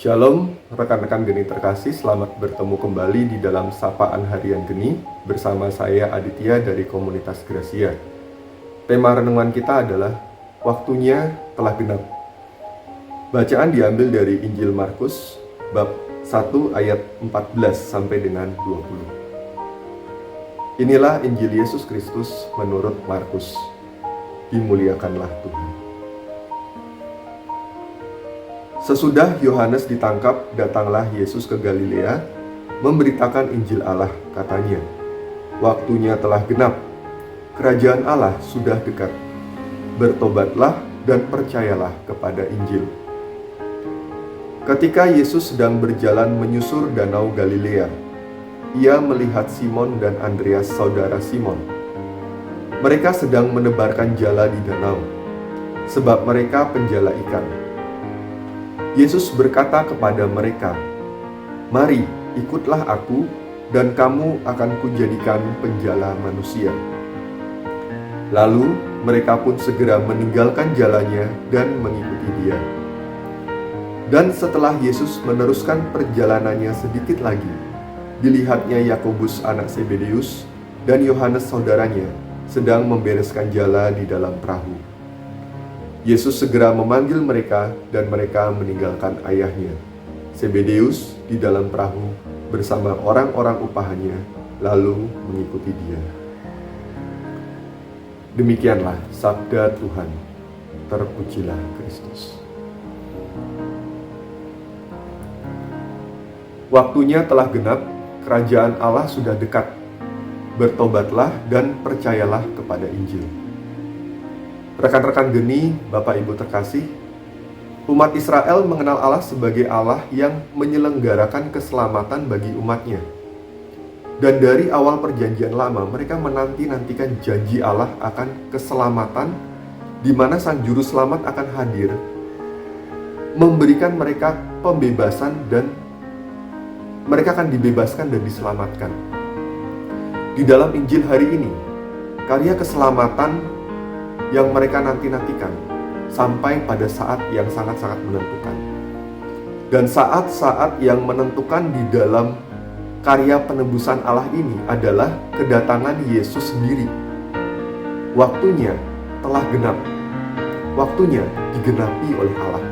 Shalom, rekan-rekan Geni terkasih, selamat bertemu kembali di dalam Sapaan Harian Geni bersama saya Aditya dari komunitas Gracia. Tema renungan kita adalah Waktunya Telah Genap. Bacaan diambil dari Injil Markus bab 1 ayat 14 sampai dengan 20. Inilah Injil Yesus Kristus menurut Markus. Dimuliakanlah Tuhan. Sesudah Yohanes ditangkap, datanglah Yesus ke Galilea, memberitakan Injil Allah, katanya, "Waktunya telah genap, kerajaan Allah sudah dekat. Bertobatlah dan percayalah kepada Injil." Ketika Yesus sedang berjalan menyusur danau Galilea, ia melihat Simon dan Andreas, saudara Simon. Mereka sedang menebarkan jala di danau, sebab mereka penjala ikan. Yesus berkata kepada mereka, "Mari, ikutlah aku, dan kamu akan kujadikan penjala manusia." Lalu mereka pun segera meninggalkan jalannya dan mengikuti dia. Dan setelah Yesus meneruskan perjalanannya sedikit lagi, dilihatnya Yakobus anak Zebedeus dan Yohanes saudaranya sedang membereskan jala di dalam perahu. Yesus segera memanggil mereka dan mereka meninggalkan ayahnya, Zebedeus, di dalam perahu bersama orang-orang upahannya, lalu mengikuti dia. Demikianlah sabda Tuhan. Terpujilah Kristus. Waktunya telah genap, kerajaan Allah sudah dekat. Bertobatlah dan percayalah kepada Injil. Rekan-rekan Geni, Bapak Ibu terkasih, umat Israel mengenal Allah sebagai Allah yang menyelenggarakan keselamatan bagi umatnya. Dan dari awal perjanjian lama, mereka menanti-nantikan janji Allah akan keselamatan, di mana Sang Juru Selamat akan hadir, memberikan mereka pembebasan, dan mereka akan dibebaskan dan diselamatkan. Di dalam Injil hari ini, karya keselamatan yang mereka nanti-nantikan sampai pada saat yang sangat-sangat menentukan. Dan saat-saat yang menentukan di dalam karya penebusan Allah ini adalah kedatangan Yesus sendiri. Waktunya telah genap. Waktunya digenapi oleh Allah.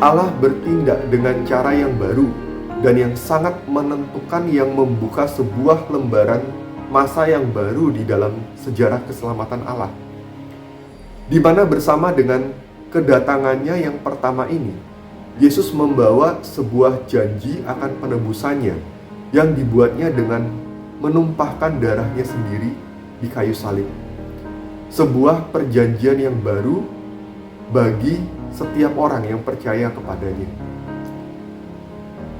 Allah bertindak dengan cara yang baru dan yang sangat menentukan, yang membuka sebuah lembaran masa yang baru di dalam sejarah keselamatan Allah. Di mana bersama dengan kedatangannya yang pertama ini, Yesus membawa sebuah janji akan penebusannya yang dibuatnya dengan menumpahkan darahnya sendiri di kayu salib. Sebuah perjanjian yang baru bagi setiap orang yang percaya kepadanya.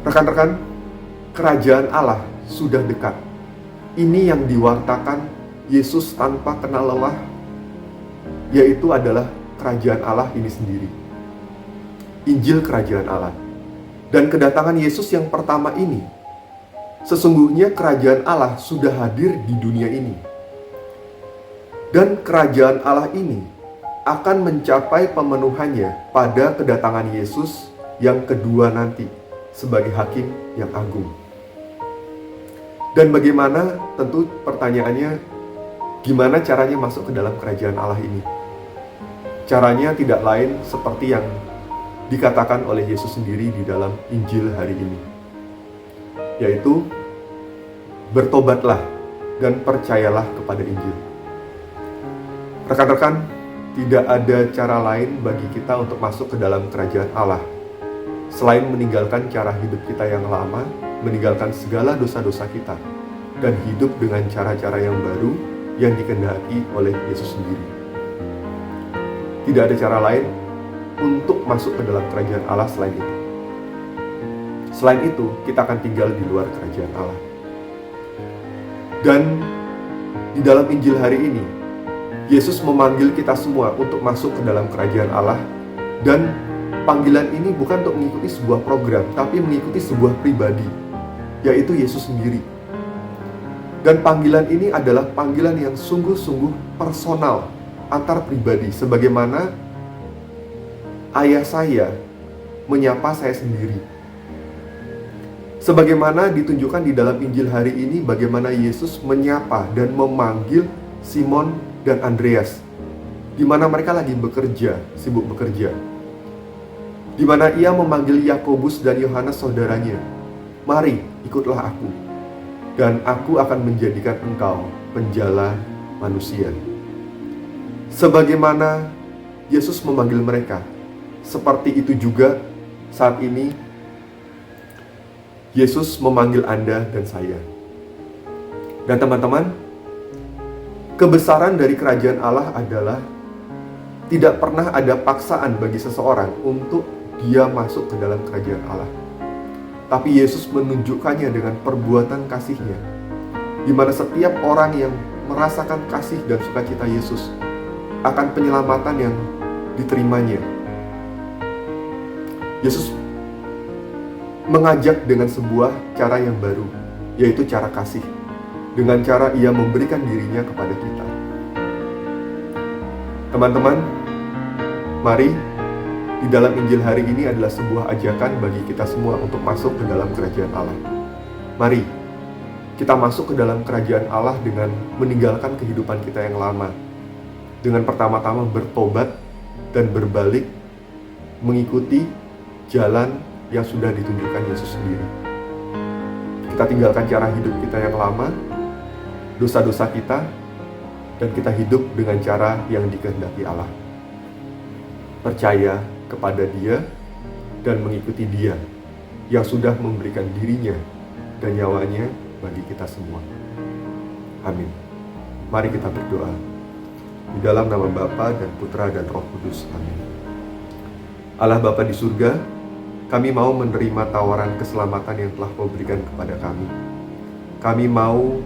Rekan-rekan, kerajaan Allah sudah dekat. Ini yang diwartakan Yesus tanpa kenal lelah, yaitu adalah kerajaan Allah ini sendiri. Injil kerajaan Allah. Dan kedatangan Yesus yang pertama ini, sesungguhnya kerajaan Allah sudah hadir di dunia ini. Dan kerajaan Allah ini akan mencapai pemenuhannya pada kedatangan Yesus yang kedua nanti sebagai hakim yang agung. Dan bagaimana, tentu pertanyaannya, gimana caranya masuk ke dalam kerajaan Allah ini? Caranya tidak lain seperti yang dikatakan oleh Yesus sendiri di dalam Injil hari ini, yaitu bertobatlah dan percayalah kepada Injil. Rekan-rekan, tidak ada cara lain bagi kita untuk masuk ke dalam kerajaan Allah selain meninggalkan cara hidup kita yang lama, meninggalkan segala dosa-dosa kita, dan hidup dengan cara-cara yang baru yang dikehendaki oleh Yesus sendiri. Tidak ada cara lain untuk masuk ke dalam kerajaan Allah selain itu. Selain itu, kita akan tinggal di luar kerajaan Allah. Dan di dalam Injil hari ini, Yesus memanggil kita semua untuk masuk ke dalam kerajaan Allah. Dan panggilan ini bukan untuk mengikuti sebuah program, tapi mengikuti sebuah pribadi, yaitu Yesus sendiri. Dan panggilan ini adalah panggilan yang sungguh-sungguh personal, antar pribadi, sebagaimana ayah saya menyapa saya sendiri. Sebagaimana ditunjukkan di dalam Injil hari ini, bagaimana Yesus menyapa dan memanggil Simon dan Andreas, di mana mereka lagi bekerja, sibuk bekerja. Di mana ia memanggil Yakobus dan Yohanes saudaranya, "Mari, ikutlah aku, dan aku akan menjadikan engkau penjala manusia." Sebagaimana Yesus memanggil mereka, seperti itu juga saat ini Yesus memanggil Anda dan saya. Dan teman-teman, kebesaran dari kerajaan Allah adalah tidak pernah ada paksaan bagi seseorang untuk dia masuk ke dalam kerajaan Allah. Tapi Yesus menunjukkannya dengan perbuatan kasih-Nya, di mana setiap orang yang merasakan kasih dan sukacita Yesus akan penyelamatan yang diterimanya. Yesus mengajak dengan sebuah cara yang baru, yaitu cara kasih, dengan cara ia memberikan dirinya kepada kita. Teman-teman, mari, di dalam Injil hari ini adalah sebuah ajakan bagi kita semua untuk masuk ke dalam kerajaan Allah. Mari, kita masuk ke dalam kerajaan Allah dengan meninggalkan kehidupan kita yang lama, dengan pertama-tama bertobat dan berbalik mengikuti jalan yang sudah ditunjukkan Yesus sendiri. Kita tinggalkan cara hidup kita yang lama, dosa-dosa kita, dan kita hidup dengan cara yang dikehendaki Allah. Percaya kepada Dia dan mengikuti Dia yang sudah memberikan dirinya dan nyawanya bagi kita semua. Amin. Mari kita berdoa. Di dalam nama Bapa dan Putra dan Roh Kudus. Amin. Allah Bapa di surga, kami mau menerima tawaran keselamatan yang telah Kau berikan kepada kami. Kami mau,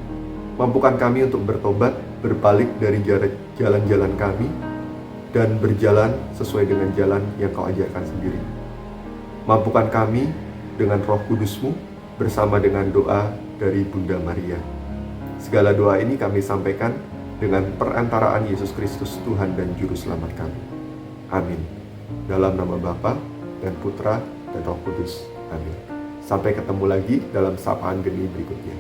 mampukan kami untuk bertobat, berbalik dari jalan-jalan kami, dan berjalan sesuai dengan jalan yang Kau ajarkan sendiri. Mampukan kami dengan Roh Kudus-Mu bersama dengan doa dari Bunda Maria. Segala doa ini kami sampaikan dengan perantaraan Yesus Kristus, Tuhan dan Juru Selamat kami. Amin. Dalam nama Bapa dan Putra dan Roh Kudus. Amin. Sampai ketemu lagi dalam sapaan geni berikutnya.